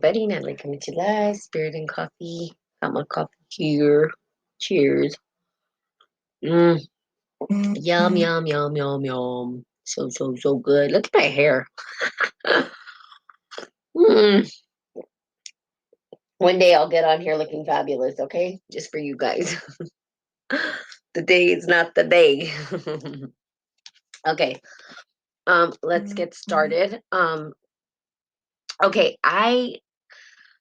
everybody. I'd like to meet you live. Spirit and coffee. Got my coffee here. Cheers. Mm, yum, yum, yum, yum, yum. So good. Look at my hair. Mm. One day I'll get on here looking fabulous, okay? Just for you guys. The day is not the day. Okay. Let's get started. Okay,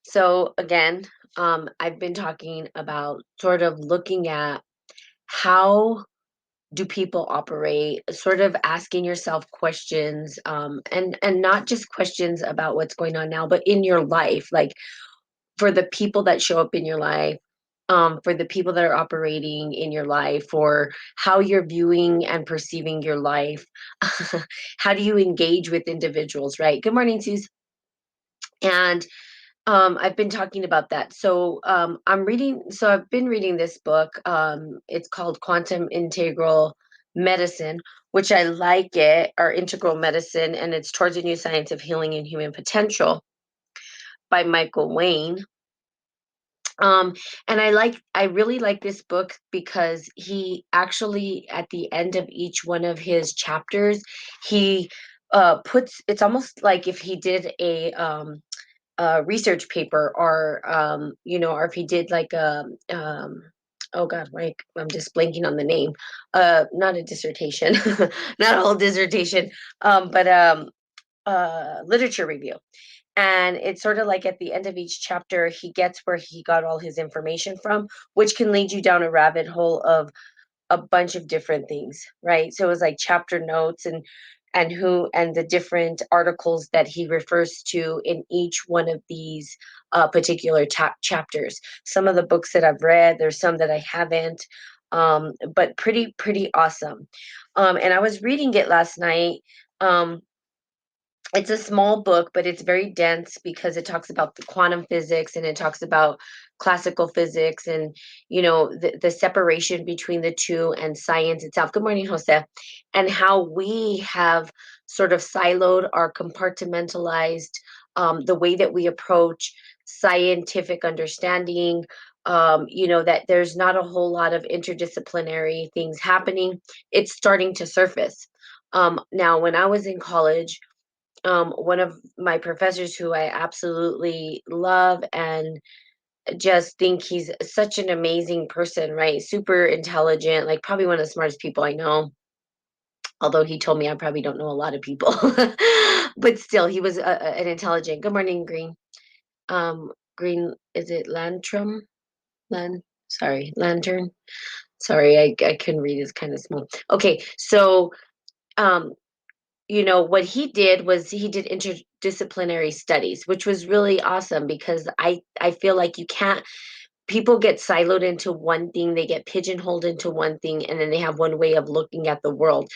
so again, I've been talking about sort of looking at how do people operate, sort of asking yourself questions, and not just questions about what's going on now, but in your life, like for the people that show up in your life, for the people that are operating in your life, for how you're viewing and perceiving your life. How do you engage with individuals, right? Good morning, Suze. And I've been talking about that. So I've been reading this book. It's called Quantum Integral Medicine, which I like it, or Integral Medicine, and it's Towards a New Science of Healing and Human Potential by Michael Wayne. Um, and I really like this book because he actually, at the end of each one of his chapters, he it's almost like if he did a research paper, or or if he did like oh god, like I'm just blanking on the name, not a dissertation, not a whole dissertation, but literature review. And it's sort of like at the end of each chapter he gets where he got all his information from, which can lead you down a rabbit hole of a bunch of different things, right? So it was like chapter notes, and the different articles that he refers to in each one of these particular chapters. Some of the books that I've read, there's some that I haven't, but pretty awesome. And I was reading it last night. It's a small book, but it's very dense because it talks about the quantum physics, and it talks about classical physics, and the separation between the two, and science itself. Good morning, Jose. And how we have sort of siloed or compartmentalized the way that we approach scientific understanding. That there's not a whole lot of interdisciplinary things happening. It's starting to surface. Now, when I was in college, one of my professors who I absolutely love and just think he's such an amazing person, right? Super intelligent, like probably one of the smartest people I know. Although he told me I probably don't know a lot of people, but still, he was an intelligent. Good morning, Green. Green, is it Lantrum? Sorry, Lantern. Sorry, I couldn't read. It's kind of small. Okay, so um, what he did was he did interdisciplinary studies, which was really awesome because I feel like you can't people get siloed into one thing, they get pigeonholed into one thing, and then they have one way of looking at the world.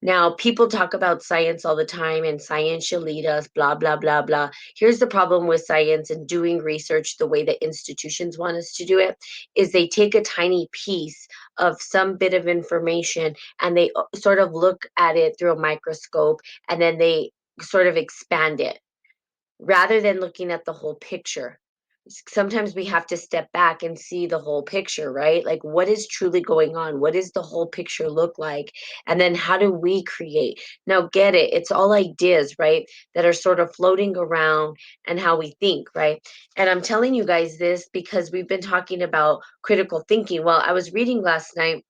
Now, people talk about science all the time, and science shall lead us, blah, blah, blah, blah. Here's the problem with science and doing research the way that institutions want us to do it, is they take a tiny piece of some bit of information, and they sort of look at it through a microscope, and then they sort of expand it rather than looking at the whole picture. Sometimes we have to step back and see the whole picture, right? Like, what is truly going on? What does the whole picture look like? And then how do we create? Now, get it? It's all ideas, right? That are sort of floating around, and how we think, right? And I'm telling you guys this because we've been talking about critical thinking. Well, I was reading last night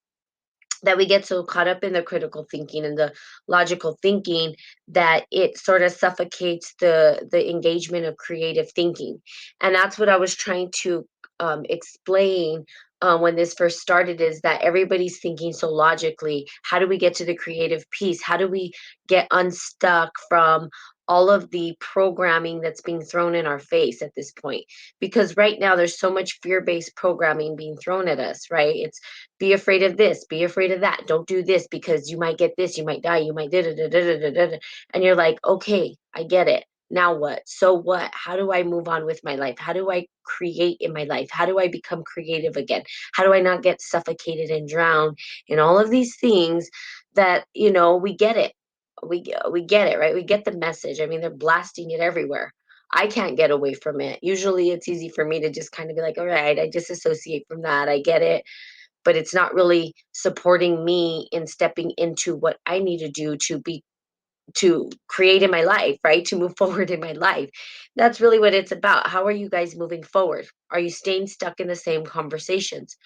that we get so caught up in the critical thinking and the logical thinking that it sort of suffocates the engagement of creative thinking. And that's what I was trying to explain when this first started, is that everybody's thinking so logically. How do we get to the creative piece? How do we get unstuck from all of the programming that's being thrown in our face at this point? Because right now there's so much fear-based programming being thrown at us, right? It's be afraid of this, be afraid of that, don't do this because you might get this, you might die, you might da da da da da da da. And you're like, okay, I get it. Now what? So what? How do I move on with my life? How do I create in my life? How do I become creative again? How do I not get suffocated and drown in all of these things that, we get it. We get it, right? We get the message. I mean, they're blasting it everywhere. I can't get away from it. Usually it's easy for me to just kind of be like, all right, I disassociate from that. I get it. But it's not really supporting me in stepping into what I need to do to create in my life, right? To move forward in my life. That's really what it's about. How are you guys moving forward? Are you staying stuck in the same conversations?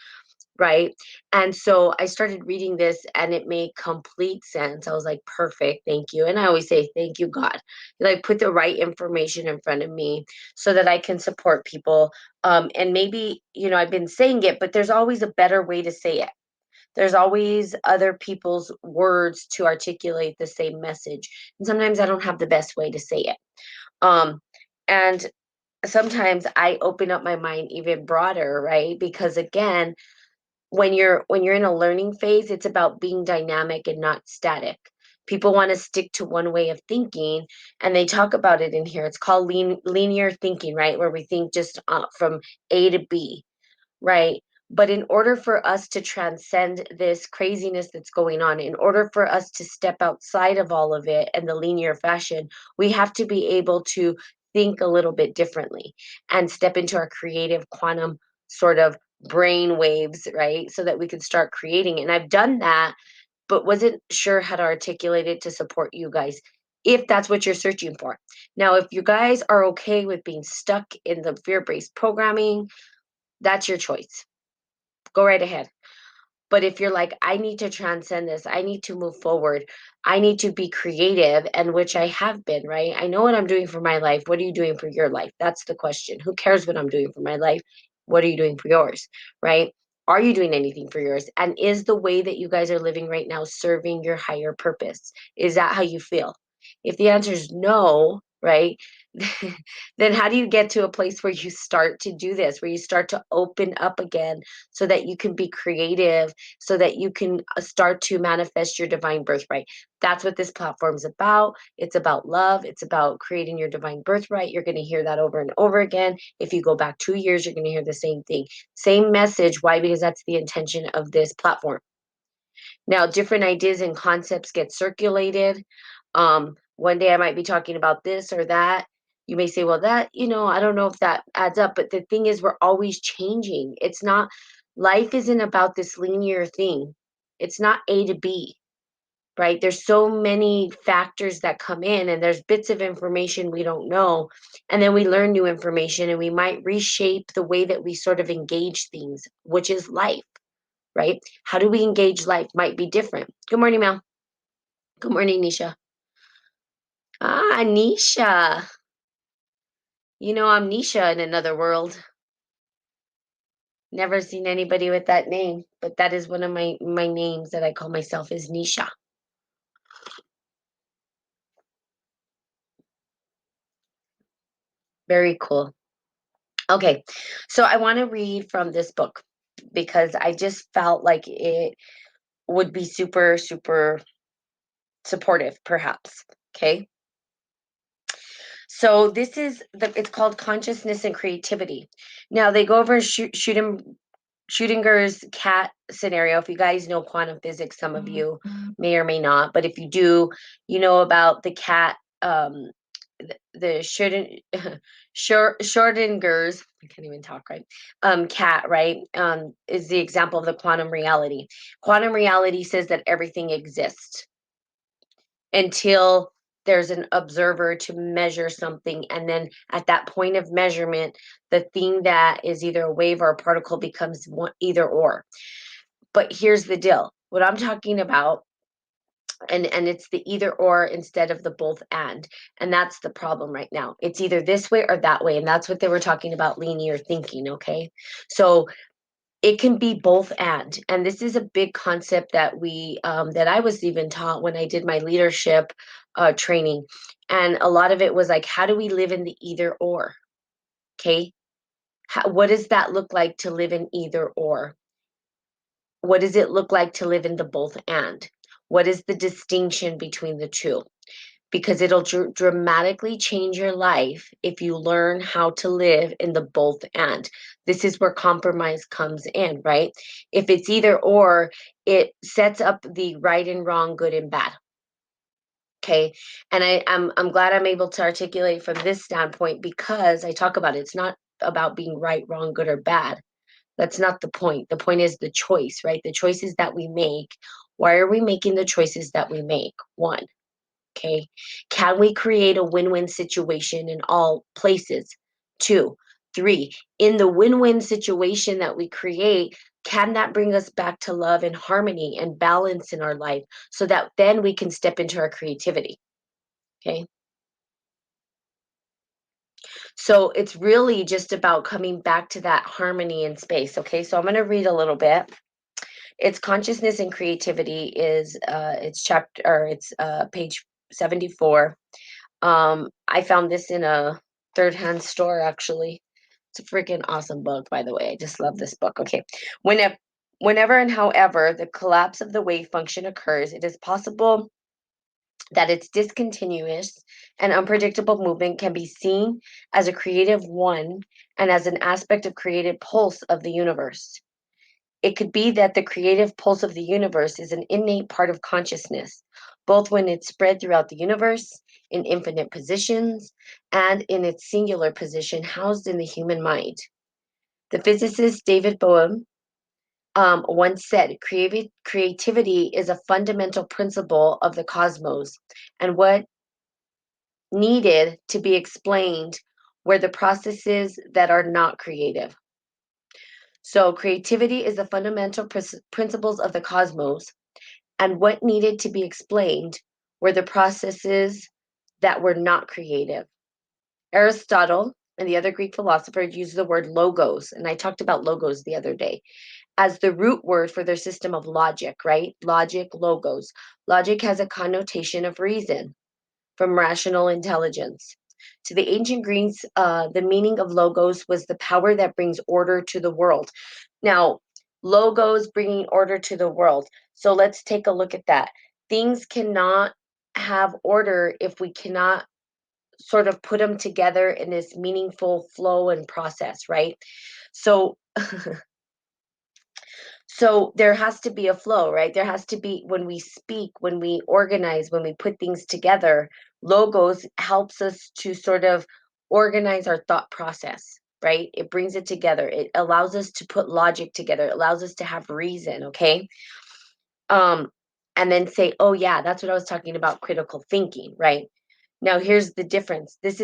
Right. And so I started reading this and it made complete sense. I was like, perfect. Thank you. And I always say, thank you, God. Like, put the right information in front of me so that I can support people. And maybe, I've been saying it, but there's always a better way to say it. There's always other people's words to articulate the same message. And sometimes I don't have the best way to say it. Um, and sometimes I open up my mind even broader, right? Because again, when you're in a learning phase, it's about being dynamic and not static. People want to stick to one way of thinking, and they talk about it in here. It's called linear thinking, right? Where we think just from A to B, right? But in order for us to transcend this craziness that's going on, in order for us to step outside of all of it and the linear fashion, we have to be able to think a little bit differently and step into our creative quantum sort of brain waves, right? So that we can start creating. And I've done that, but wasn't sure how to articulate it to support you guys if that's what you're searching for. Now, if you guys are okay with being stuck in the fear based programming, that's your choice. Go right ahead. But if you're like, I need to transcend this, I need to move forward, I need to be creative, and which I have been, right? I know what I'm doing for my life. What are you doing for your life? That's the question. Who cares what I'm doing for my life? What are you doing for yours, right? Are you doing anything for yours? And is the way that you guys are living right now serving your higher purpose? Is that how you feel? If the answer is no, right? Then how do you get to a place where you start to do this, where you start to open up again so that you can be creative, so that you can start to manifest your divine birthright? That's what this platform is about. It's about love. It's about creating your divine birthright. You're going to hear that over and over again. If you go back 2 years, you're going to hear the same thing, same message. Why? Because that's the intention of this platform. Now, different ideas and concepts get circulated. One day I might be talking about this or that. You may say, well, that, I don't know if that adds up. But the thing is, we're always changing. It's not, life isn't about this linear thing. It's not A to B, right? There's so many factors that come in, and there's bits of information we don't know. And then we learn new information, and we might reshape the way that we sort of engage things, which is life, right? How do we engage life might be different. Good morning, Mel. Good morning, Nisha. Ah, Nisha. I'm Nisha in another world. Never seen anybody with that name, but that is one of my names that I call myself is Nisha. Very cool. Okay. So I want to read from this book because I just felt like it would be super super supportive perhaps. Okay? So this is it's called Consciousness and Creativity. Now they go over Schrodinger's cat scenario. If you guys know quantum physics, some of you may or may not, but if you do, you know about the cat, the Schrodinger's, I can't even talk right, cat, right, is the example of the quantum reality. Quantum reality says that everything exists until there's an observer to measure something. And then at that point of measurement, the thing that is either a wave or a particle becomes either or. But here's the deal. What I'm talking about, and it's the either or instead of the both and that's the problem right now. It's either this way or that way, and that's what they were talking about, linear thinking. Okay, so it can be both and this is a big concept that that I was even taught when I did my leadership training. And a lot of it was like, how do we live in the either or? Okay, what does that look like to live in either or? What does it look like to live in the both and? What is the distinction between the two? Because it'll dramatically change your life if you learn how to live in the both and. This is where compromise comes in, right? If it's either or, it sets up the right and wrong, good and bad. Okay. And I'm glad I'm able to articulate from this standpoint because I talk about it. It's not about being right, wrong, good, or bad. That's not the point. The point is the choice, right? The choices that we make. Why are we making the choices that we make? One, okay. Can we create a win-win situation in all places? Two, three, in the win-win situation that we create, can that bring us back to love and harmony and balance in our life so that then we can step into our creativity? Okay. So it's really just about coming back to that harmony in space. Okay. So I'm going to read a little bit. It's consciousness and creativity is it's chapter or it's page 74. I found this in a third hand store actually. It's a freaking awesome book, by the way. I just love this book. Okay. Whenever whenever and however the collapse of the wave function occurs, it is possible that its discontinuous and unpredictable movement can be seen as a creative one and as an aspect of creative pulse of the universe. It could be that the creative pulse of the universe is an innate part of consciousness, both when it's spread throughout the universe, in infinite positions, and in its singular position housed in the human mind. The physicist David Bohm once said, creativity is a fundamental principle of the cosmos, and what needed to be explained were the processes that are not creative. So, creativity is the fundamental principles of the cosmos, and what needed to be explained were the processes that were not creative. Aristotle and the other Greek philosophers used the word logos, and I talked about logos the other day, as the root word for their system of logic, right? Logic, logos. Logic has a connotation of reason from rational intelligence. To the ancient Greeks, the meaning of logos was the power that brings order to the world. Now, logos bringing order to the world. So let's take a look at that. Things cannot have order if we cannot sort of put them together in this meaningful flow and process, right? So so there has to be a flow, right? There has to be when we speak, when we organize, when we put things together, logos helps us to sort of organize our thought process, right? It brings it together. It allows us to put logic together. It allows us to have reason, okay? Um and then say, "Oh yeah, that's what I was talking about critical thinking," right? Now, here's the difference. This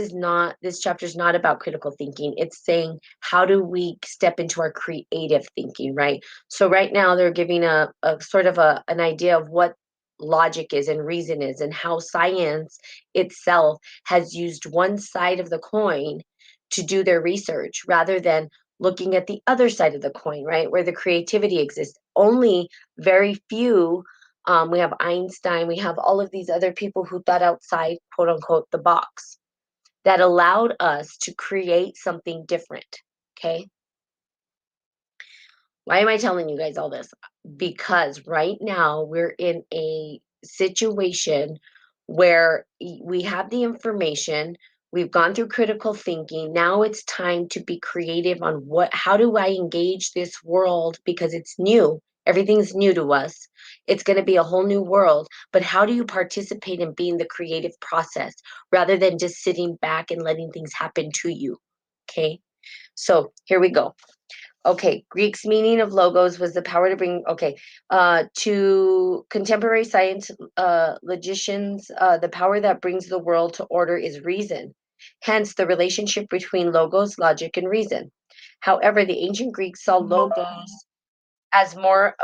chapter is not about critical thinking. It's saying, how do we step into our creative thinking, right? So, right now, they're giving a sort of an idea of what logic is and reason is, and how science itself has used one side of the coin to do their research rather than looking at the other side of the coin, right? Where the creativity exists. Only very few we have Einstein, we have all of these other people who thought outside, quote unquote, the box that allowed us to create something different. Okay. Why am I telling you guys all this? Because right now we're in a situation where we have the information, we've gone through critical thinking. Now it's time to be creative on how do I engage this world because it's new. Everything's new to us. It's going to be a whole new world, but how do you participate in being the creative process rather than just sitting back and letting things happen to you? Okay. So here we go. Okay, Greek's meaning of logos was the power to bring, okay, to contemporary science, logicians, the power that brings the world to order is reason. Hence, the relationship between logos, logic, and reason. However, the ancient Greeks saw logos as more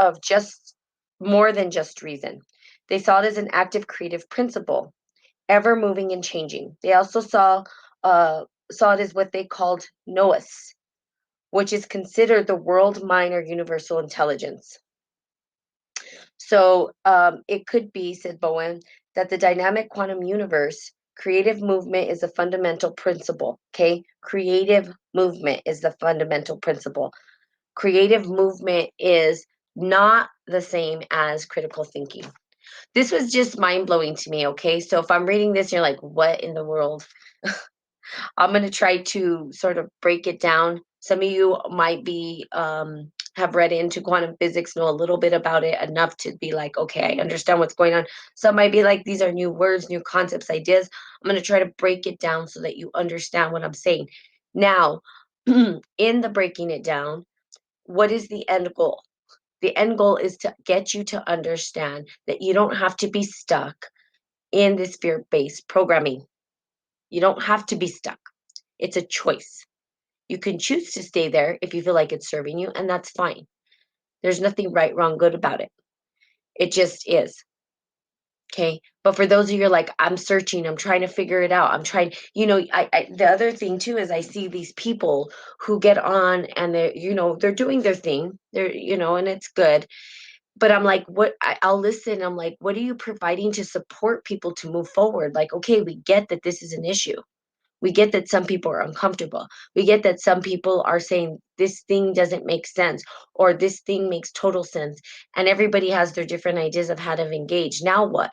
than just reason. They saw it as an active creative principle, ever moving and changing. They also saw it as what they called nous, which is considered the world mind or universal intelligence. So it could be, said Bowen, that the dynamic quantum universe, creative movement is a fundamental principle. Okay. Creative movement is the fundamental principle. Creative movement is not the same as critical thinking. This was just mind blowing to me. Okay. So if I'm reading this, you're like, what in the world? I'm going to try to sort of break it down. Some of you might be have read into quantum physics, know a little bit about it, enough to be like, okay, I understand what's going on. Some might be like, these are new words, new concepts, ideas. I'm going to try to break it down so that you understand what I'm saying. Now, in the breaking it down, what is the end goal? The end goal is to get you to understand that you don't have to be stuck in this fear based programming. You don't have to be stuck. It's a choice. You can choose to stay there if you feel like it's serving you, and that's fine. There's nothing right, wrong, good about it. It just is. Okay. But for those of you like, I'm searching, I'm trying to figure it out. I'm trying, the other thing too is I see these people who get on and they're doing their thing. And it's good. But I'm like, I'll listen. I'm like, what are you providing to support people to move forward? Like, okay, we get that this is an issue. We get that some people are uncomfortable. We get that some people are saying this thing doesn't make sense or this thing makes total sense. And everybody has their different ideas of how to engage. Now what?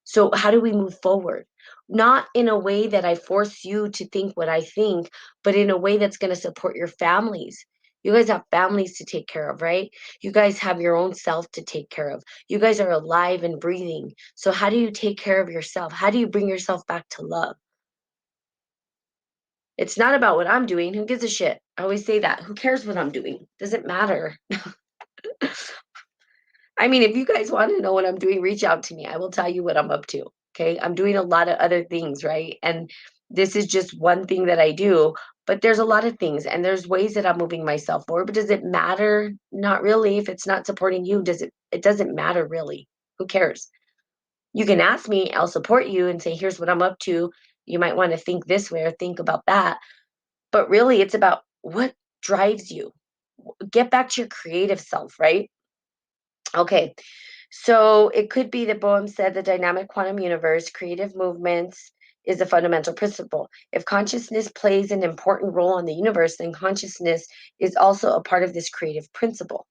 So, how do we move forward? Not in a way that I force you to think what I think, but in a way that's going to support your families. You guys have families to take care of, right? You guys have your own self to take care of. You guys are alive and breathing. So, how do you take care of yourself? How do you bring yourself back to love? It's not about what I'm doing. Who gives a shit? I always say that. Who cares what I'm doing? Doesn't matter. I mean, if you guys want to know what I'm doing, reach out to me. I will tell you what I'm up to. Okay. I'm doing a lot of other things, right? And this is just one thing that I do, but there's a lot of things and there's ways that I'm moving myself forward. But does it matter? Not really. If it's not supporting you, it doesn't matter really. Who cares? You can ask me, I'll support you and say, here's what I'm up to. You might want to think this way or think about that. But really, it's about what drives you. Get back to your creative self, right? Okay. So it could be that Boehm said the dynamic quantum universe, creative movements is a fundamental principle. If consciousness plays an important role in the universe, then consciousness is also a part of this creative principle.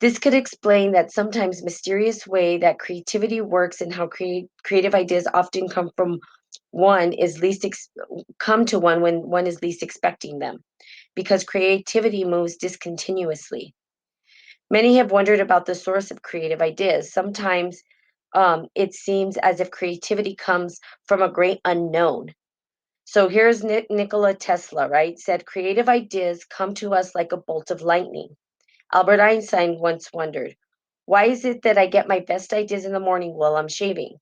This could explain that sometimes mysterious way that creativity works and how creative ideas often come to one when one is least expecting them, because creativity moves discontinuously. Many have wondered about the source of creative ideas. Sometimes it seems as if creativity comes from a great unknown. So here's Nikola Tesla, right? Said creative ideas come to us like a bolt of lightning. Albert Einstein once wondered, why is it that I get my best ideas in the morning while I'm shaving?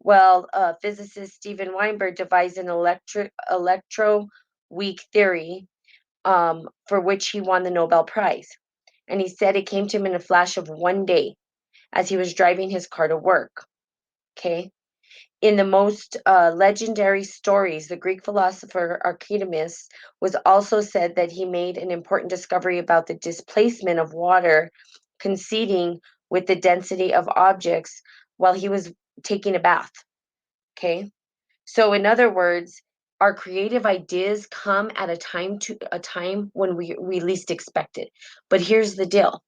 Well, physicist Steven Weinberg devised an electro weak theory for which he won the Nobel Prize. And he said it came to him in a flash of one day as he was driving his car to work. Okay. In the most legendary stories, the Greek philosopher Archimedes was also said that he made an important discovery about the displacement of water conceding with the density of objects while he was taking a bath. Okay. So, in other words, our creative ideas come at a time when we least expect it. But here's the deal: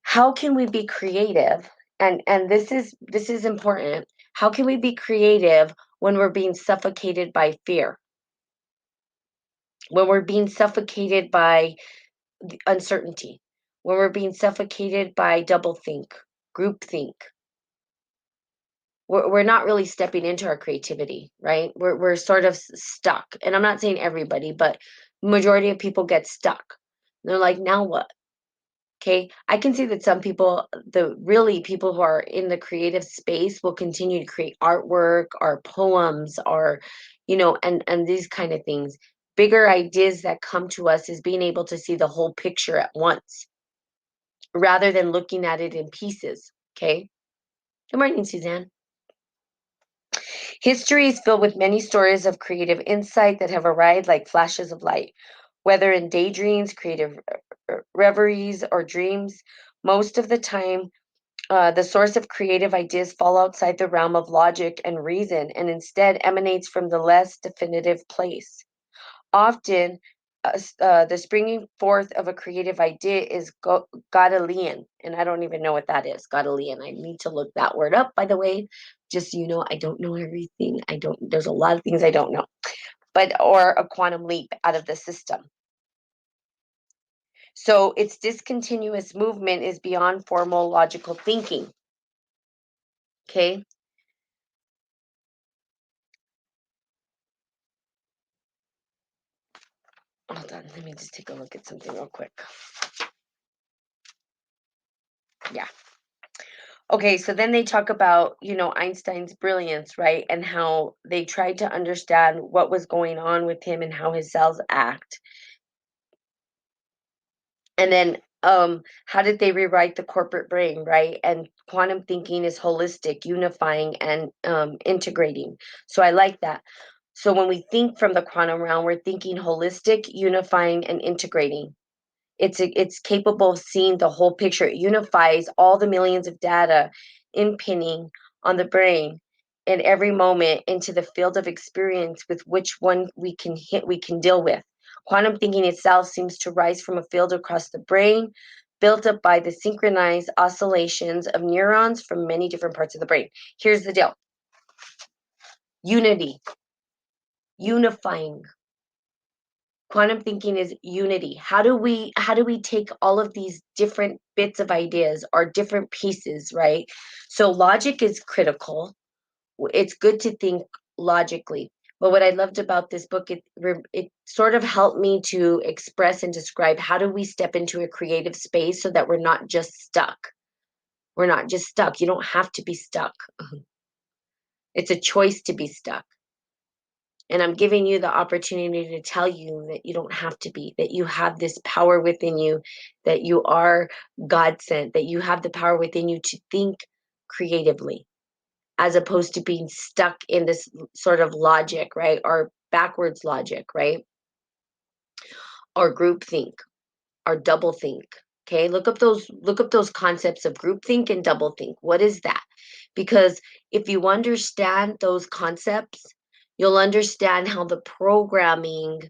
how can we be creative? And this is important. How can we be creative when we're being suffocated by fear? When we're being suffocated by uncertainty? When we're being suffocated by doublethink, groupthink? We're not really stepping into our creativity, right? We're sort of stuck. And I'm not saying everybody, but majority of people get stuck. They're like, now what? Okay. I can see that some people, the really people who are in the creative space will continue to create artwork or poems or, and these kind of things. Bigger ideas that come to us is being able to see the whole picture at once rather than looking at it in pieces. Okay. Good morning, Suzanne. History is filled with many stories of creative insight that have arrived like flashes of light, whether in daydreams, creative reveries, or dreams. Most of the time, the source of creative ideas fall outside the realm of logic and reason and instead emanates from the less definitive place. Often, the springing forth of a creative idea is Godelian, and I don't even know what that is. Godelian. I need to look that word up, by the way. Just so you know, I don't know everything. I don't. There's a lot of things I don't know, but or a quantum leap out of the system. So its discontinuous movement is beyond formal logical thinking. Okay. Hold on. Let me just take a look at something real quick. Yeah. Okay. So then they talk about, Einstein's brilliance, right? And how they tried to understand what was going on with him and how his cells act. And then how did they rewrite the corporate brain, right? And quantum thinking is holistic, unifying, and integrating. So I like that. So when we think from the quantum realm, we're thinking holistic, unifying, and integrating. It's capable of seeing the whole picture. It unifies all the millions of data impinning on the brain in every moment into the field of experience with which one we can deal with. Quantum thinking itself seems to rise from a field across the brain, built up by the synchronized oscillations of neurons from many different parts of the brain. Here's the deal: unity, unifying. Quantum thinking is unity. How do we take all of these different bits of ideas or different pieces, right? So logic is critical. It's good to think logically. But what I loved about this book, it sort of helped me to express and describe how do we step into a creative space so that we're not just stuck. We're not just stuck. You don't have to be stuck. It's a choice to be stuck. And I'm giving you the opportunity to tell you that you don't have to be, that you have this power within you, that you are God sent, that you have the power within you to think creatively, as opposed to being stuck in this sort of logic, right? Or backwards logic, right? Or group think or double think. Okay, look up those concepts of group think and double think. What is that? Because if you understand those concepts, you'll understand how the programming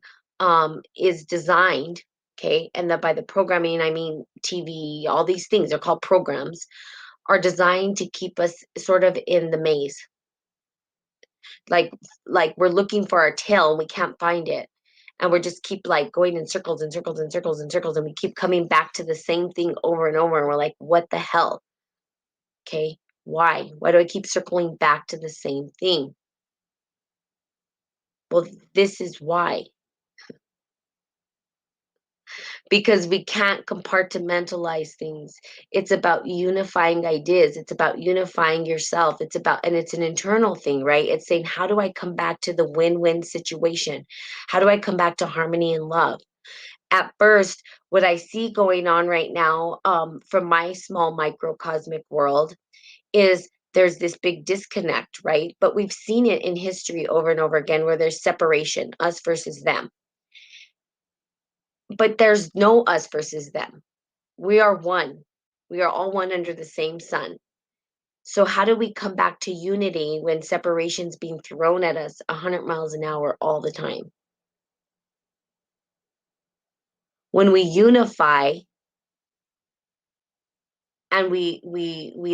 is designed. Okay, and that by the programming I mean TV, all these things, they're called programs, are designed to keep us sort of in the maze, like like we're looking for our tail and we can't find it, and we're just keep like going in circles and circles and circles and circles, and we keep coming back to the same thing over and over, and we're like, what the hell? Okay, why do I keep circling back to the same thing? Well, this is why. Because we can't compartmentalize things. It's about unifying ideas. It's about unifying yourself. And it's an internal thing, right? It's saying, how do I come back to the win win situation? How do I come back to harmony and love? At first, what I see going on right now, from my small microcosmic world, is there's this big disconnect, right? But we've seen it in history over and over again where there's separation, us versus them. But there's no us versus them. We are one. We are all one under the same sun. So how do we come back to unity when separation's being thrown at us 100 miles an hour all the time? When we unify and we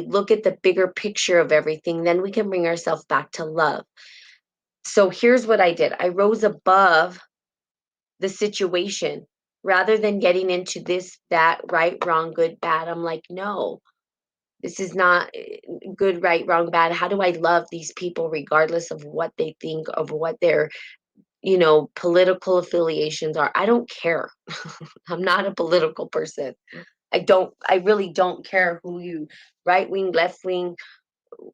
look at the bigger picture of everything, then we can bring ourselves back to love. So here's what I did. I rose above the situation rather than getting into this, that, right, wrong, good, bad. I'm like, no, this is not good, right, wrong, bad. How do I love these people regardless of what they think, of what their, political affiliations are? I don't care. I'm not a political person. I really don't care who you, right wing, left wing,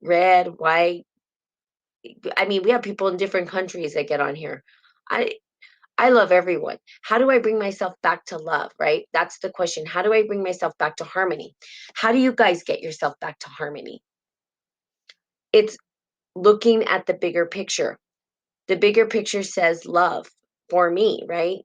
red, white. I mean, we have people in different countries that get on here. I I love everyone. How do I bring myself back to love, right? That's the question. How do I bring myself back to harmony? How do you guys get yourself back to harmony? It's looking at the bigger picture. The bigger picture says love for me, right?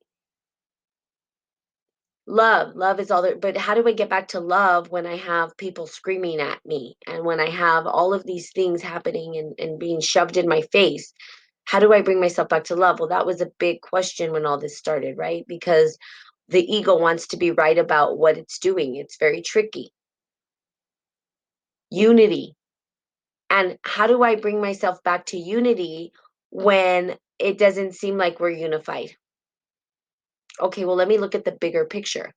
Love is all there. But how do I get back to love when I have people screaming at me and when I have all of these things happening and being shoved in my face? How do I bring myself back to love? Well, that was a big question when all this started, right? Because the ego wants to be right about what it's doing. It's very tricky. Unity. And how do I bring myself back to unity when it doesn't seem like we're unified? Okay, well, let me look at the bigger picture.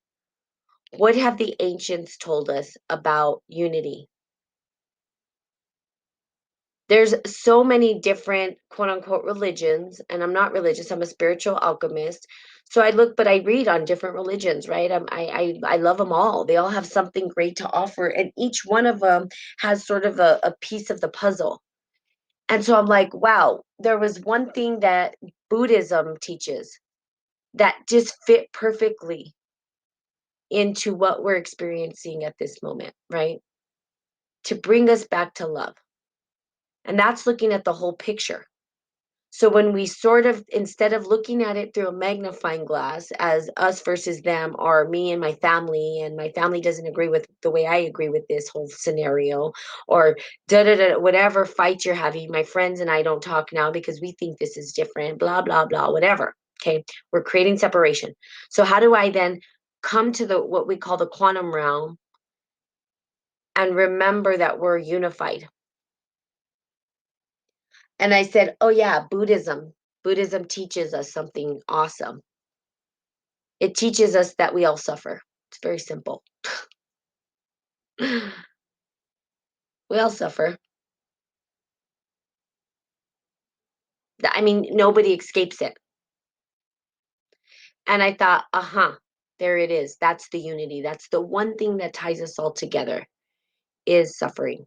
What have the ancients told us about unity? There's so many different quote unquote religions, and I'm not religious, I'm a spiritual alchemist. So I look, but I read on different religions, right? I love them all. They all have something great to offer, and each one of them has sort of a piece of the puzzle. And so I'm like, wow, there was one thing that Buddhism teaches that just fit perfectly into what we're experiencing at this moment, right? To bring us back to love. And that's looking at the whole picture. So when we sort of, instead of looking at it through a magnifying glass as us versus them, or me and my family doesn't agree with the way I agree with this whole scenario, or da da da, whatever fight you're having, my friends and I don't talk now because we think this is different, blah, blah, blah, whatever. Okay. We're creating separation. So how do I then come to the what we call the quantum realm and remember that we're unified? And I said, oh yeah, Buddhism. Buddhism teaches us something awesome. It teaches us that we all suffer. It's very simple. We all suffer. I mean, nobody escapes it. And I thought, uh-huh, there it is. That's the unity. That's the one thing that ties us all together is suffering.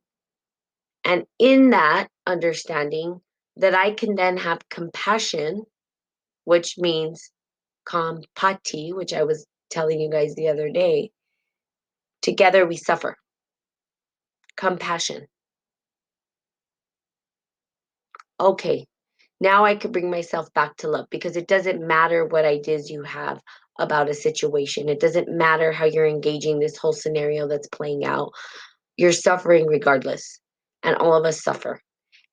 And in that understanding, that I can then have compassion, which means compati, which I was telling you guys the other day. Together we suffer. Compassion. Okay, now I could bring myself back to love because it doesn't matter what ideas you have about a situation. It doesn't matter how you're engaging this whole scenario that's playing out. You're suffering regardless. And all of us suffer.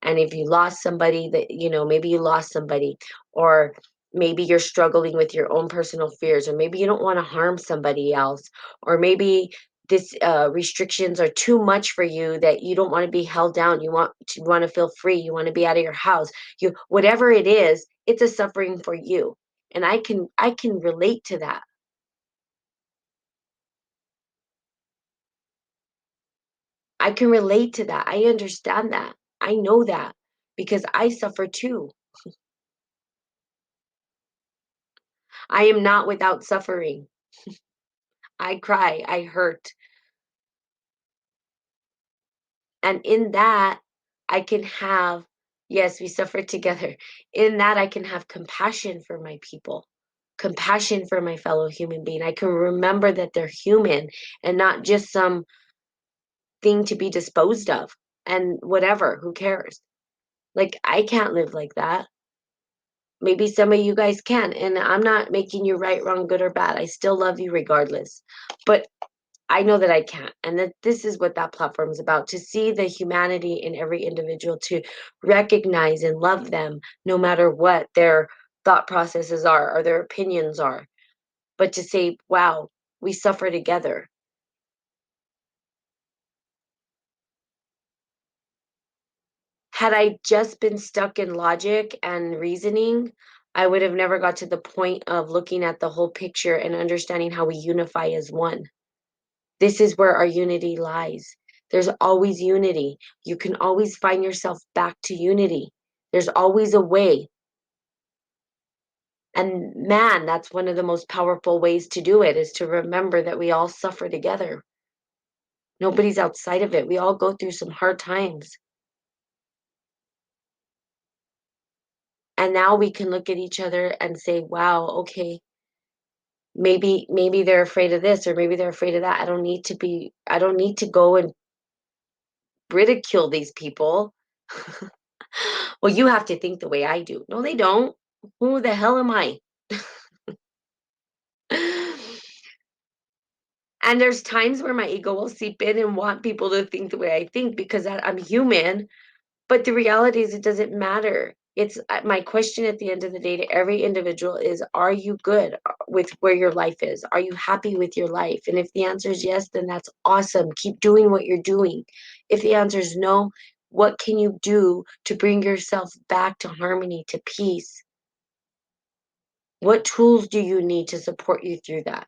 And if you lost somebody that, maybe you lost somebody, or maybe you're struggling with your own personal fears, or maybe you don't want to harm somebody else, or maybe this restrictions are too much for you that you don't want to be held down. You want to feel free. You want to be out of your house. You whatever it is, it's a suffering for you. And I can relate to that. I can relate to that. I understand that. I know that because I suffer too. I am not without suffering. I cry, I hurt. And in that, I can have, yes, we suffer together. In that, I can have compassion for my people, compassion for my fellow human being. I can remember that they're human and not just some thing to be disposed of and whatever, who cares? Like, I can't live like that. Maybe some of you guys can. And I'm not making you right, wrong, good, or bad. I still love you regardless. But I know that I can't. And that this is what that platform is about, to see the humanity in every individual, to recognize and love them no matter what their thought processes are or their opinions are. But to say, wow, we suffer together. Had I just been stuck in logic and reasoning, I would have never got to the point of looking at the whole picture and understanding how we unify as one. This is where our unity lies. There's always unity. You can always find yourself back to unity. There's always a way. And man, that's one of the most powerful ways to do it, is to remember that we all suffer together. Nobody's outside of it. We all go through some hard times. And now we can look at each other and say, wow, okay, maybe they're afraid of this, or maybe they're afraid of that. I don't need to go and ridicule these people. Well, you have to think the way I do. No, they don't. Who the hell am I? And there's times where my ego will seep in and want people to think the way I think because I'm human. But the reality is, it doesn't matter. It's my question at the end of the day to every individual is, are you good with where your life is? Are you happy with your life? And if the answer is yes, then that's awesome. Keep doing what you're doing. If the answer is no, what can you do to bring yourself back to harmony, to peace? What tools do you need to support you through that?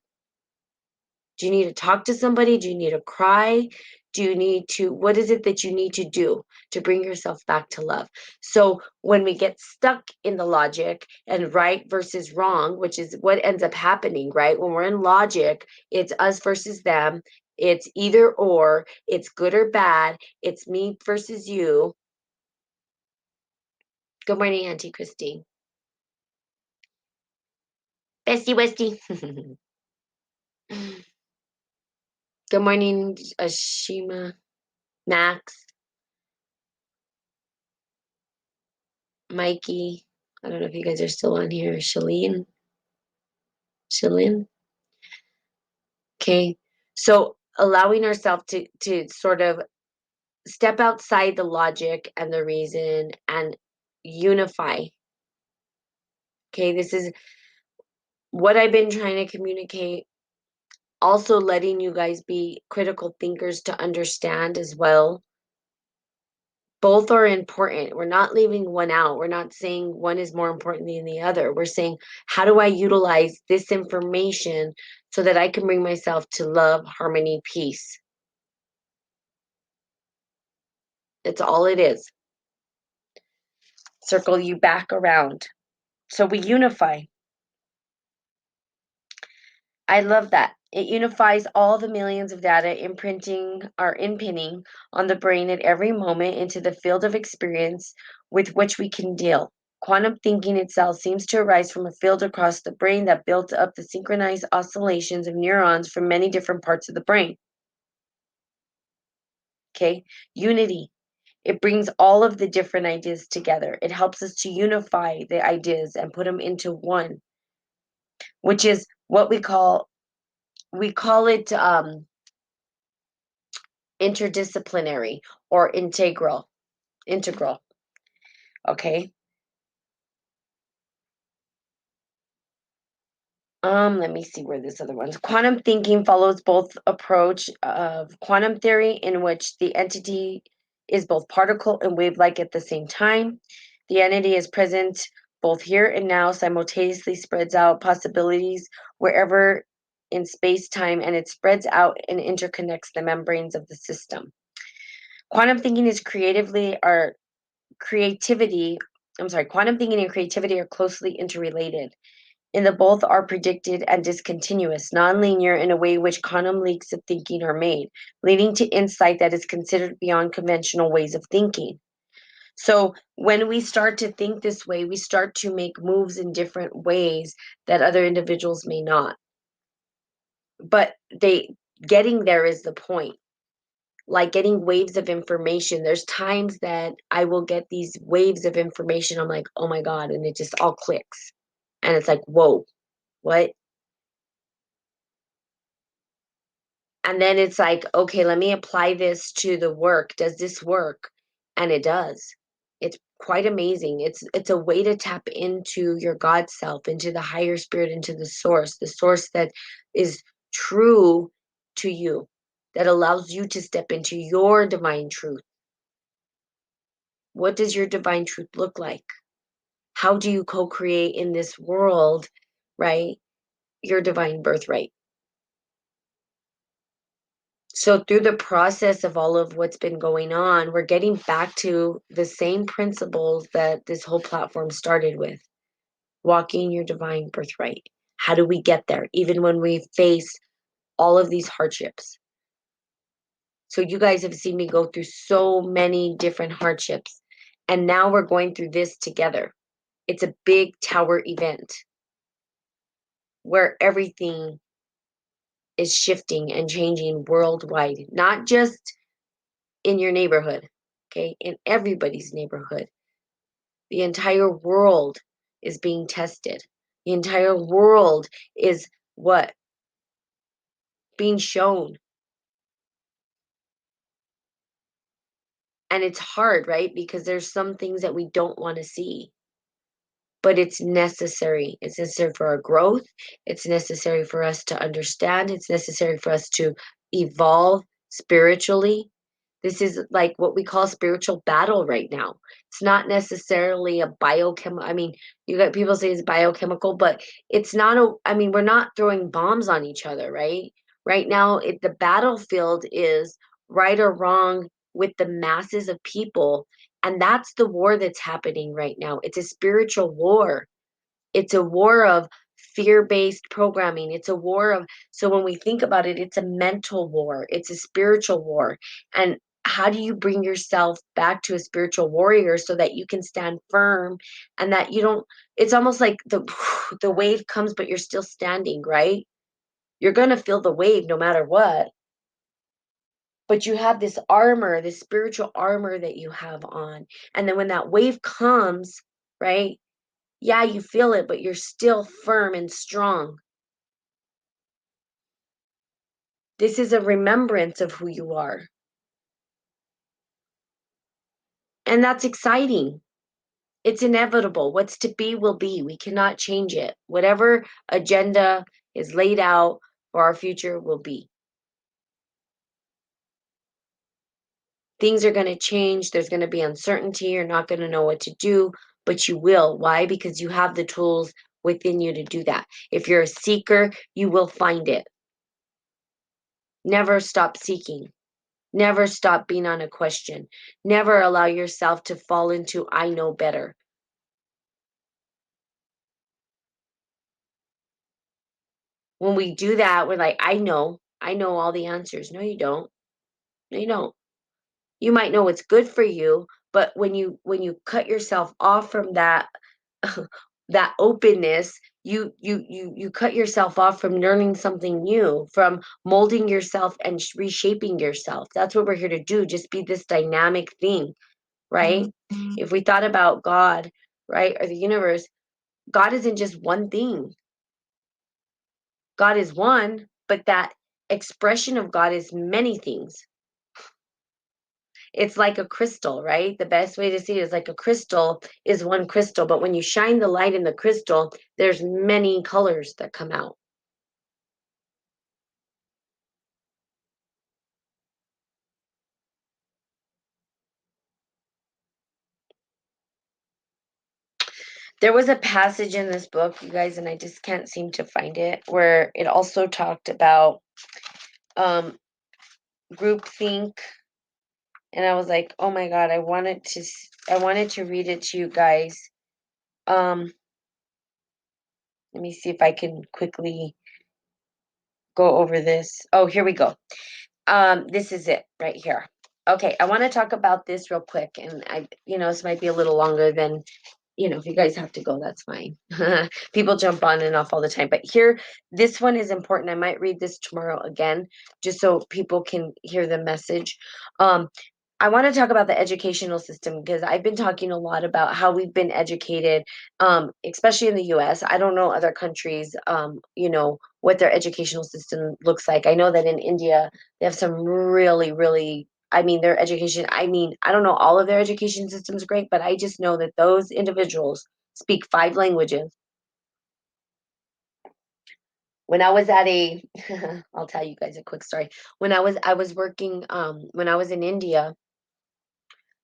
Do you need to talk to somebody? Do you need to cry? Do you need to, what is it that you need to do to bring yourself back to love? So when we get stuck in the logic and right versus wrong, which is what ends up happening, right? When we're in logic, it's us versus them. It's either or, it's good or bad, it's me versus you. Good morning, Auntie Christine. Bestie Westie. Good morning, Ashima, Max, Mikey. I don't know if you guys are still on here. Shalene. Okay. So allowing ourselves to sort of step outside the logic and the reason and unify. Okay, this is what I've been trying to communicate. Also letting you guys be critical thinkers to understand as well. Both are important. We're not leaving one out. We're not saying one is more important than the other. We're saying, how do I utilize this information so that I can bring myself to love, harmony, peace? It's all it is. Circle you back around. So we unify. I love that. It unifies all the millions of data imprinting or impinting on the brain at every moment into the field of experience with which we can deal. Quantum thinking itself seems to arise from a field across the brain that built up the synchronized oscillations of neurons from many different parts of the brain. Okay, unity. It brings all of the different ideas together. It helps us to unify the ideas and put them into one, which is what we call it interdisciplinary or integral. Okay. Let me see where this other one's. Quantum thinking follows both approach of quantum theory, in which the entity is both particle and wave-like at the same time. The entity is present both here and now, simultaneously spreads out possibilities wherever in space-time, and it spreads out and interconnects the membranes of the system. Quantum thinking is creativity. I'm sorry, quantum thinking and creativity are closely interrelated in that both are predicted and discontinuous, nonlinear in a way which quantum leaps of thinking are made, leading to insight that is considered beyond conventional ways of thinking. So when we start to think this way, we start to make moves in different ways that other individuals may not. But they getting there is the point. Like getting waves of information. There's times that I will get these waves of information. I'm like, oh my God, and it just all clicks. And it's like, whoa, what? And then it's like, okay, let me apply this to the work. Does this work? And it does. It's quite amazing. It's a way to tap into your God self, into the higher spirit, into the source that is true to you, that allows you to step into your divine truth. What does your divine truth look like? How do you co-create in this world, right? Your divine birthright. So through the process of all of what's been going on, we're getting back to the same principles that this whole platform started with. Walking your divine birthright. How do we get there even when we face all of these hardships? So you guys have seen me go through so many different hardships, and now we're going through this together. It's a big tower event where everything is shifting and changing worldwide, not just in your neighborhood, okay, in everybody's neighborhood. The entire world is being tested. The entire world is what? Being shown. And it's hard, right? Because there's some things that we don't want to see, but it's necessary. It's necessary for our growth. It's necessary for us to understand. It's necessary for us to evolve spiritually. This is like what we call spiritual battle right now. It's not necessarily a biochemical. I mean, you got people say it's biochemical, but it's not a, I mean, we're not throwing bombs on each other, right? Right now, the battlefield is right or wrong with the masses of people. And that's the war that's happening right now. It's a spiritual war. It's a war of fear-based programming. It's a war of, so when we think about it, it's a mental war. It's a spiritual war. And how do you bring yourself back to a spiritual warrior so that you can stand firm and that you don't, it's almost like the wave comes but you're still standing, right? You're going to feel the wave no matter what. But you have this armor, this spiritual armor that you have on. And then when that wave comes, right? Yeah, you feel it, but you're still firm and strong. This is a remembrance of who you are. And that's exciting. It's inevitable. What's to be will be. We cannot change it. Whatever agenda is laid out for our future will be. Things are going to change. There's going to be uncertainty. You're not going to know what to do, but you will. Why? Because you have the tools within you to do that. If you're a seeker, you will find it. Never stop seeking. Never stop being on a question. Never allow yourself to fall into I know better. When we do that, we're like, I know all the answers. No, you don't. No, you don't. You might know what's good for you, but when you cut yourself off from that that openness, you cut yourself off from learning something new, from molding yourself and reshaping yourself. That's what we're here to do. Just be this dynamic thing, right? If we thought about God, right, or the universe, God isn't just one thing. God is one, but that expression of God is many things. It's like a crystal, right? The best way to see it is like a crystal is one crystal, but when you shine the light in the crystal, there's many colors that come out. There was a passage in this book, you guys, and I just can't seem to find it, where it also talked about um groupthink, and I was like, "Oh my God, I wanted to read it to you guys." Um let me see if I can quickly go over this. Oh, here we go. This is it right here. Okay, I want to talk about this real quick, and this might be a little longer than, if you guys have to go, that's fine. People jump on and off all the time, but here, this one is important. I might read this tomorrow again, just so people can hear the message. Um, I want to talk about the educational system because I've been talking a lot about how we've been educated, especially in the US. I don't know other countries, what their educational system looks like. I know that in India, they have some really, really, I mean, their education, I don't know all of their education systems great, but I just know that those individuals speak 5 languages. When I was at a, I'll tell you guys a quick story. I was working, when I was in India,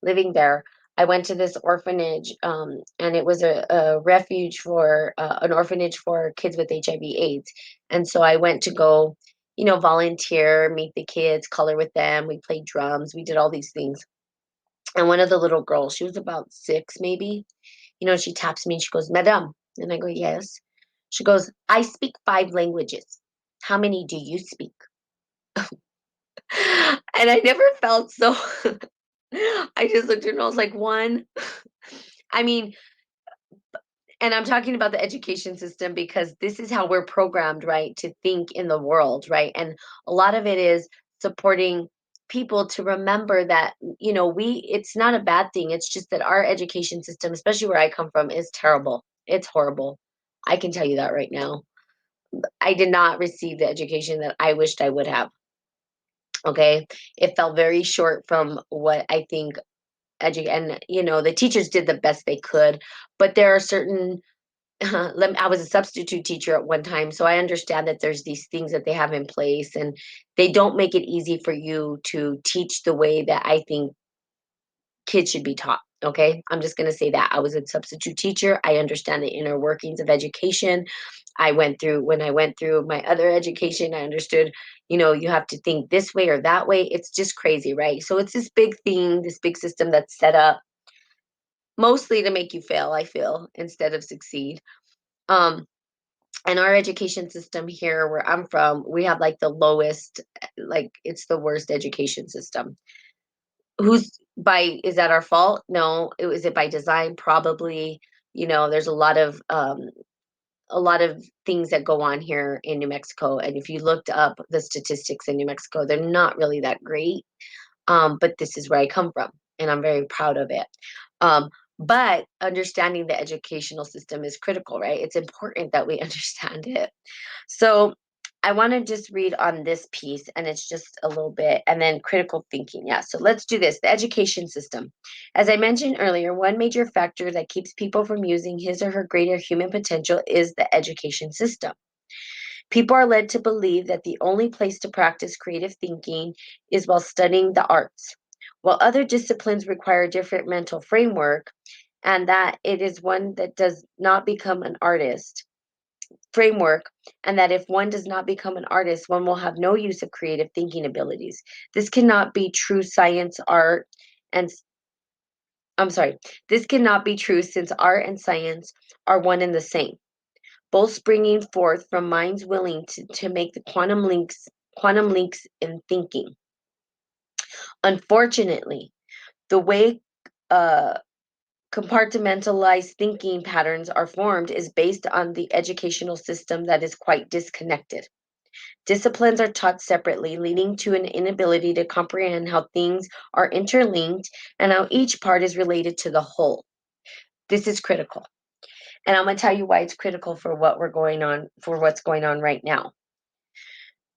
living there, I went to this orphanage, and it was a refuge for an orphanage for kids with HIV/AIDS. And so I went to go, volunteer, meet the kids, color with them. We played drums. We did all these things. And one of the little girls, she was about 6, maybe, she taps me and she goes, Madam. And I go, yes. She goes, I speak 5 languages. How many do you speak? And I never felt so. I just looked at her and I was like, one. I mean, and I'm talking about the education system because this is how we're programmed, right, to think in the world, right? And a lot of it is supporting people to remember that, it's not a bad thing. It's just that our education system, especially where I come from, is terrible. It's horrible. I can tell you that right now. I did not receive the education that I wished I would have. Okay. It fell very short from what I think and the teachers did the best they could, but there are certain I was a substitute teacher at one time, so I understand that there's these things that they have in place, and they don't make it easy for you to teach the way that I think kids should be taught. Okay, I'm just going to say that I was a substitute teacher. I understand the inner workings of education. When I went through my other education, I understood, You have to think this way or that way. It's just crazy, right? So it's this big thing, this big system that's set up mostly to make you fail, I feel, instead of succeed. Um, and our education system here where I'm from, we have like the lowest, like it's the worst education system. Is that our fault? No. Is it by design? Probably. There's a lot of things that go on here in New Mexico. And if you looked up the statistics in New Mexico, they're not really that great. But this is where I come from, and I'm very proud of it. Um, but understanding the educational system is critical, right? It's important that we understand it. So I want to just read on this piece, and it's just a little bit, and then critical thinking. Yeah, so let's do this. The education system. As I mentioned earlier, one major factor that keeps people from using his or her greater human potential is the education system. People are led to believe that the only place to practice creative thinking is while studying the arts, while other disciplines require a different mental framework, and that it is one that does not become an artist framework, and that if one does not become an artist, one will have no use of creative thinking abilities. This cannot be true science, art, and I'm sorry, this cannot be true since art and science are one and the same, both springing forth from minds willing to make the quantum links in thinking. Unfortunately, the way uh, compartmentalized thinking patterns are formed is based on the educational system that is quite disconnected. Disciplines are taught separately, leading to an inability to comprehend how things are interlinked and how each part is related to the whole. This is critical. And I'm going to tell you why it's critical for what's going on right now.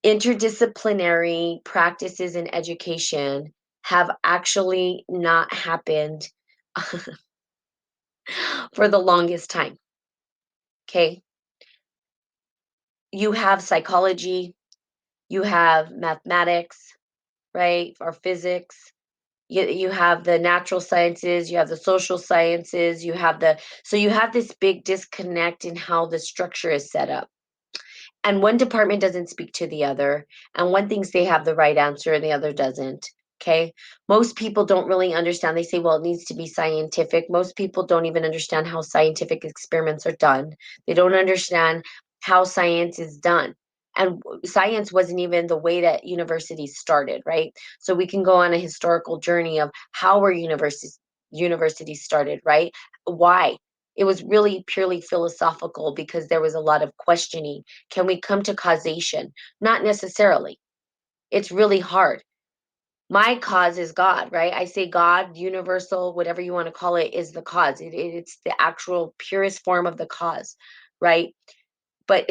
Interdisciplinary practices in education have actually not happened for the longest time. Okay. You have psychology, you have mathematics, right? Or physics. You have the natural sciences, you have the social sciences, so you have this big disconnect in how the structure is set up. And one department doesn't speak to the other, and one thinks they have the right answer and the other doesn't. Okay. Most people don't really understand. They say, well, it needs to be scientific. Most people don't even understand how scientific experiments are done. They don't understand how science is done. And science wasn't even the way that universities started, right? So we can go on a historical journey of how were universities started, right? Why? It was really purely philosophical because there was a lot of questioning. Can we come to causation? Not necessarily. It's really hard. My cause is God, right? I say God, universal, whatever you want to call it, is the cause. It's the actual purest form of the cause, right? But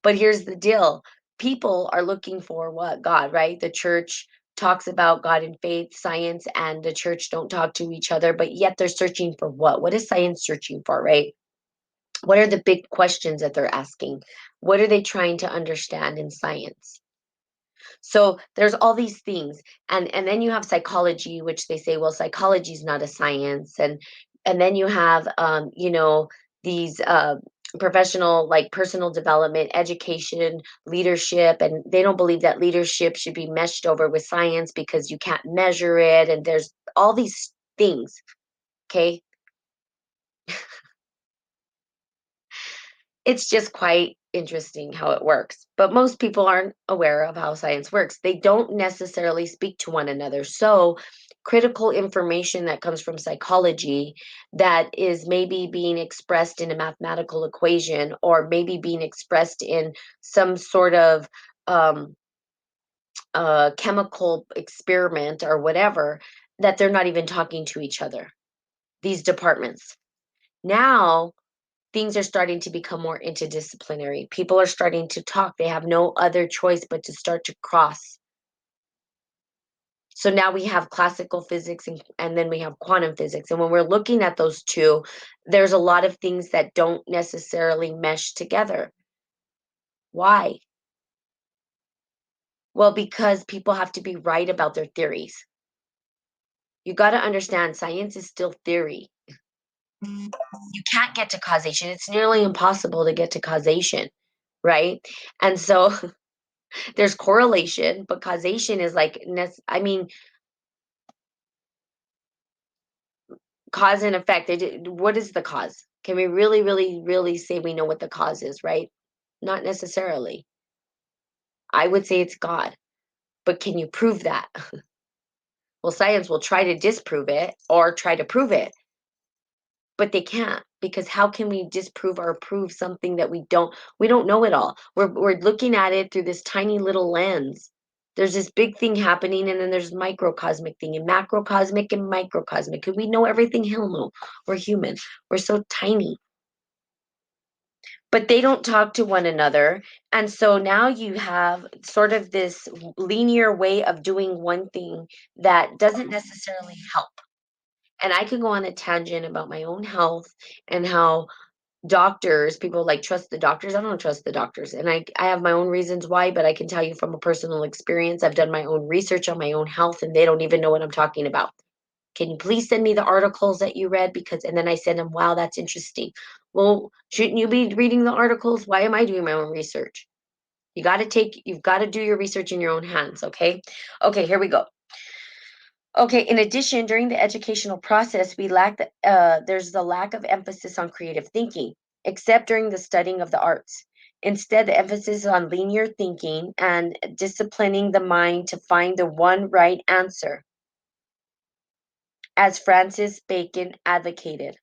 but here's the deal. People are looking for what? God, right? The church talks about God and faith, science and the church don't talk to each other, but yet they're searching for what? What is science searching for, right? What are the big questions that they're asking? What are they trying to understand in science? So there's all these things, and then you have psychology, which they say, well, psychology is not a science, and then you have these professional, like personal development, education, leadership, and they don't believe that leadership should be meshed over with science because you can't measure it, and there's all these things. Okay. It's just quite interesting how it works. But most people aren't aware of how science works. They don't necessarily speak to one another. So, critical information that comes from psychology that is maybe being expressed in a mathematical equation or maybe being expressed in some sort of um, chemical experiment or whatever, that they're not even talking to each other, these departments. Now, things are starting to become more interdisciplinary. People are starting to talk. They have no other choice but to start to cross. So now we have classical physics and then we have quantum physics. And when we're looking at those two, there's a lot of things that don't necessarily mesh together. Why? Well, because people have to be right about their theories. You got to understand science is still theory. You can't get to causation. It's nearly impossible to get to causation, right? And so There's correlation, but causation is like, I mean, cause and effect. What is the cause? Can we really, really, really say we know what the cause is, right? Not necessarily. I would say it's God, but can you prove that? Well, science will try to disprove it or try to prove it, but they can't, because how can we disprove or prove something that we don't know it all. We're looking at it through this tiny little lens. There's this big thing happening, and then there's microcosmic thing and macrocosmic and microcosmic. Could we know everything? Hell no. We're human. We're so tiny. But they don't talk to one another. And so now you have sort of this linear way of doing one thing that doesn't necessarily help. And I could go on a tangent about my own health and how doctors, people like trust the doctors. I don't trust the doctors. And I have my own reasons why, but I can tell you from a personal experience, I've done my own research on my own health and they don't even know what I'm talking about. Can you please send me the articles that you read? Because, and then I send them, wow, that's interesting. Well, shouldn't you be reading the articles? Why am I doing my own research? You've got to do your research in your own hands. Okay. Okay. Here we go. Okay, in addition, during the educational process, there's the lack of emphasis on creative thinking, except during the studying of the arts. Instead, the emphasis is on linear thinking and disciplining the mind to find the one right answer, as Francis Bacon advocated.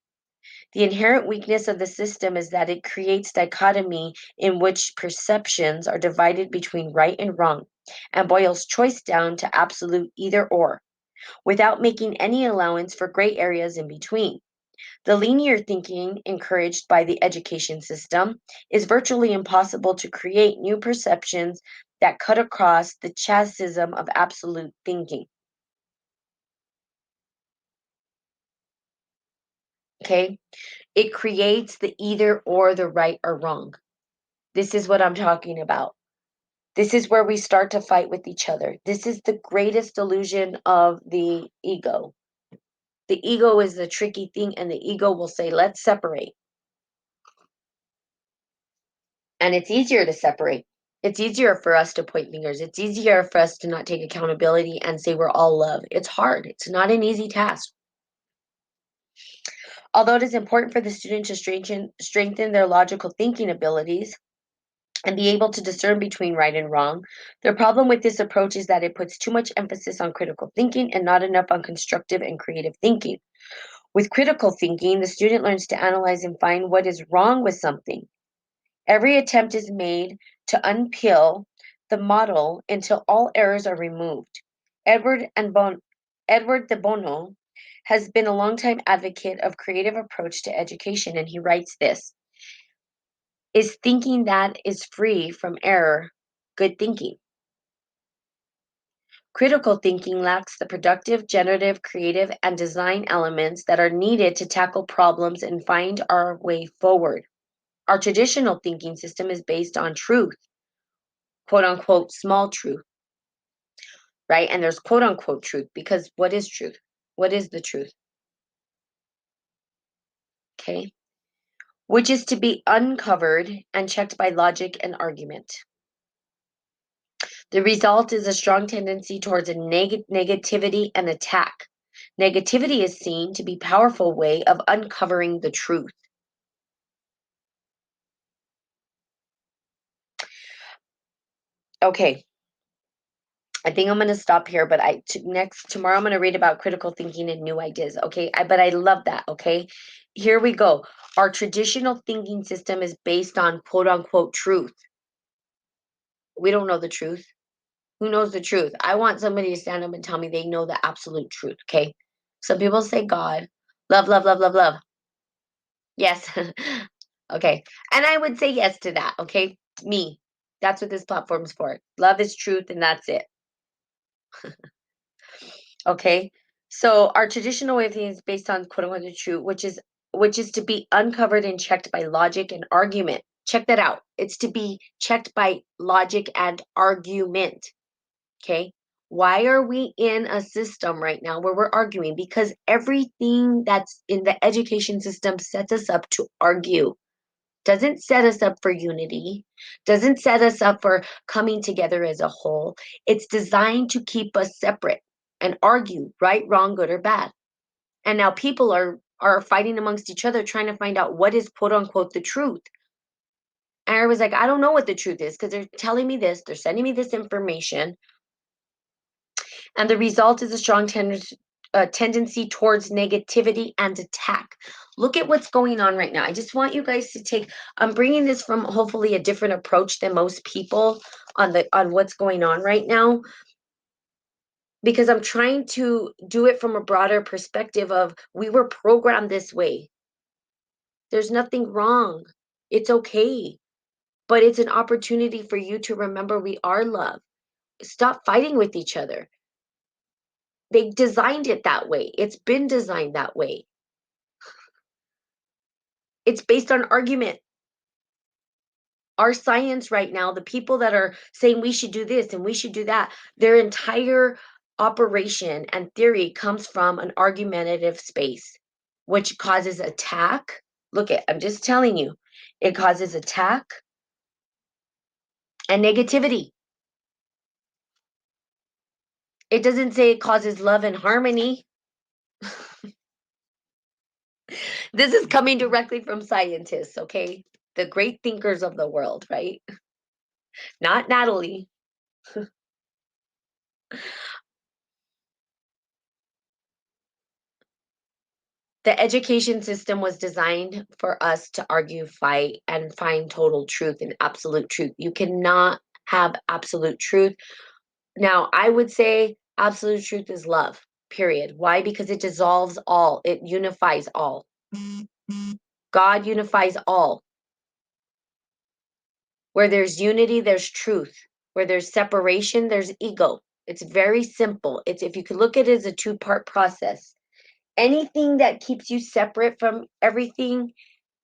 The inherent weakness of the system is that it creates dichotomy in which perceptions are divided between right and wrong, and boils choice down to absolute either or, without making any allowance for gray areas in between. The linear thinking encouraged by the education system is virtually impossible to create new perceptions that cut across the chasm of absolute thinking. Okay? It creates the either or, the right or wrong. This is what I'm talking about. This is where we start to fight with each other. This is the greatest illusion of the ego. The ego is the tricky thing, and the ego will say, let's separate. And it's easier to separate. It's easier for us to point fingers. It's easier for us to not take accountability and say we're all love. It's hard. It's not an easy task. Although it is important for the student to strengthen their logical thinking abilities and be able to discern between right and wrong, the problem with this approach is that it puts too much emphasis on critical thinking and not enough on constructive and creative thinking. With critical thinking, the student learns to analyze and find what is wrong with something. Every attempt is made to unpeel the model until all errors are removed. Edward and Edward de Bono has been a longtime advocate of creative approach to education, and he writes this: is thinking that is free from error good thinking? Critical thinking lacks the productive, generative, creative, and design elements that are needed to tackle problems and find our way forward. Our traditional thinking system is based on truth, quote unquote, small truth, right? And there's quote unquote truth, because what is truth? What is the truth? Okay. Which is to be uncovered and checked by logic and argument. The result is a strong tendency towards a negativity and attack. Negativity is seen to be a powerful way of uncovering the truth. Okay, I think I'm going to stop here, but next tomorrow I'm going to read about critical thinking and new ideas. Okay, but I love that. Okay, here we go. Our traditional thinking system is based on quote unquote truth. We don't know the truth. Who knows the truth? I want somebody to stand up and tell me they know the absolute truth. Okay, some people say God, love, love, love, love, love. Yes. Okay, and I would say yes to that. Okay, me. That's what this platform's for. Love is truth, and that's it. Okay. So our traditional way of thinking is based on quote unquote the truth, which is to be uncovered and checked by logic and argument. Check that out. It's to be checked by logic and argument. Okay. Why are we in a system right now where we're arguing? Because everything that's in the education system sets us up to argue. doesn't set us up for unity, doesn't set us up for coming together as a whole. It's designed to keep us separate and argue right, wrong, good, or bad. And now people are fighting amongst each other trying to find out what is quote unquote the truth. And I was like, I don't know what the truth is because they're telling me this, they're sending me this information, and the result is a strong tendency towards negativity and attack. Look at what's going on right now. I just want you guys to take. I'm bringing this from hopefully a different approach than most people on what's going on right now, because I'm trying to do it from a broader perspective of we were programmed this way. There's nothing wrong. It's okay. But it's an opportunity for you to remember we are love. Stop fighting with each other. They designed it that way. It's been designed that way. It's based on argument. Our science right now, the people that are saying we should do this and we should do that, their entire operation and theory comes from an argumentative space, which causes attack. Look at, I'm just telling you, it causes attack and negativity. It doesn't say it causes love and harmony. This is coming directly from scientists, okay? The great thinkers of the world, right? Not Natalie. The education system was designed for us to argue, fight, and find total truth and absolute truth. You cannot have absolute truth. Now, I would say absolute truth is love, period. Why? Because it dissolves all, it unifies all. God unifies all. Where there's unity, there's truth. Where there's separation, there's ego. It's very simple. It's, if you could look at it as a two-part process. Anything that keeps you separate from everything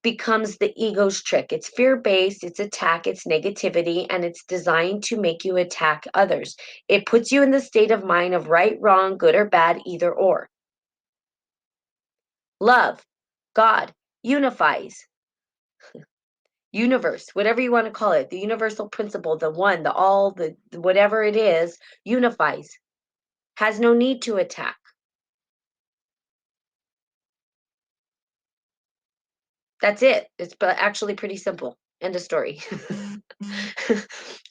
becomes the ego's trick. It's fear-based, it's attack, it's negativity, and it's designed to make you attack others. It puts you in the state of mind of right, wrong, good or bad, either or. Love, God, unifies. Universe, whatever you want to call it, the universal principle, the one, the all, the whatever it is, unifies, has no need to attack. That's it. It's actually pretty simple. End of story.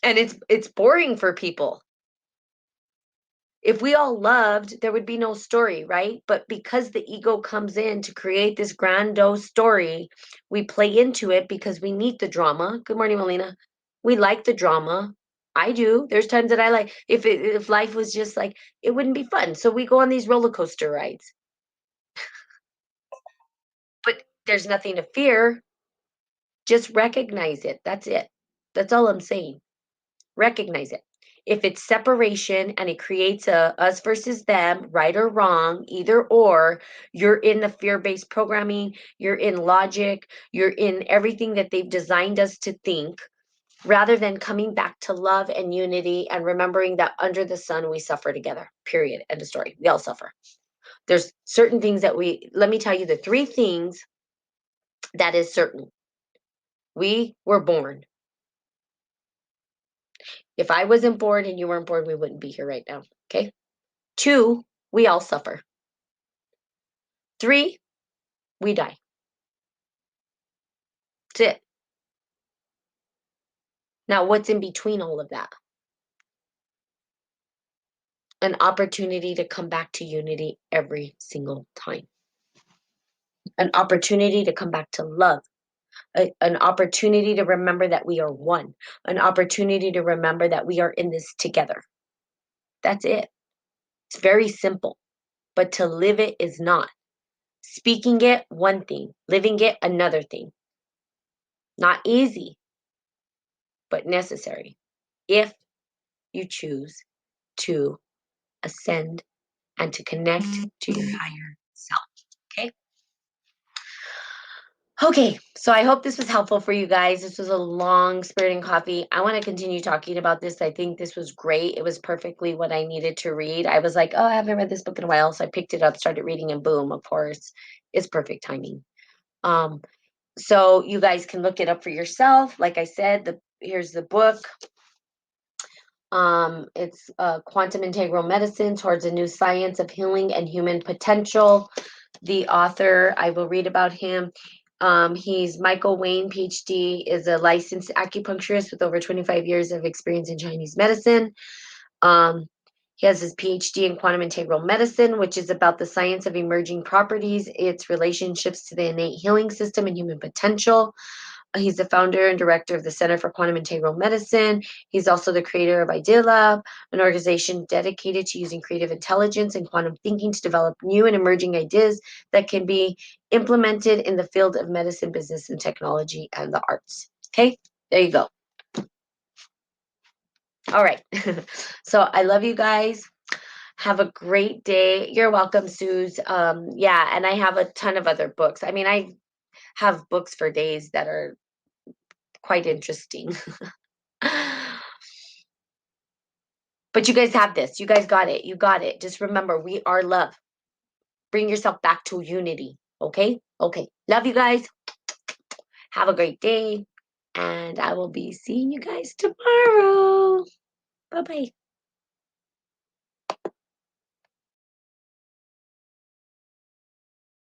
And it's boring for people. If we all loved, there would be no story, right? But because the ego comes in to create this grandiose story, we play into it because we need the drama. Good morning, Melina. We like the drama. I do. There's times that I like, if life was just like, it wouldn't be fun. So we go on these roller coaster rides. But there's nothing to fear. Just recognize it. That's it. That's all I'm saying. Recognize it. If it's separation and it creates a us versus them, right or wrong, either or, you're in the fear-based programming, you're in logic, you're in everything that they've designed us to think, rather than coming back to love and unity and remembering that under the sun we suffer together. Period. End of story. We all suffer. There's certain things that let me tell you the three things that is certain. We were born. If I wasn't born and you weren't born, we wouldn't be here right now. Okay. Two, we all suffer. Three, we die. That's it. Now, what's in between all of that? An opportunity to come back to unity every single time. An opportunity to come back to love. An opportunity to remember that we are one. An opportunity to remember that we are in this together. That's it. It's very simple. But to live it is not. Speaking it, one thing. Living it, another thing. Not easy, but necessary. If you choose to ascend and to connect to your higher self. Okay. Okay. So I hope this was helpful for you guys. This was a long Spirit and Coffee. I want to continue talking about this. I think this was great. It was perfectly what I needed to read. I was like, oh, I haven't read this book in a while. So I picked it up, started reading, and boom, of course, it's perfect timing. Um, So you guys can look it up for yourself. Like I said, here's the book. It's Quantum Integral Medicine Towards a New Science of Healing and Human Potential. The author, I will read about him. He's Michael Wayne, PhD, is a licensed acupuncturist with over 25 years of experience in Chinese medicine. Um, he has his PhD in quantum integral medicine, which is about the science of emerging properties, its relationships to the innate healing system and human potential. He's the founder and director of the Center for Quantum Integral Medicine. He's also the creator of Idea Lab, an organization dedicated to using creative intelligence and quantum thinking to develop new and emerging ideas that can be implemented in the field of medicine, business, and technology and the arts. Okay, there you go. All right. So I love you guys. Have a great day. You're welcome, Suze. Yeah, and I have a ton of other books. I mean, I have books for days that are quite interesting. But you guys have this. You guys got it. You got it. Just remember, we are love. Bring yourself back to unity. Okay? Okay. Love you guys. Have a great day. And I will be seeing you guys tomorrow. Bye bye.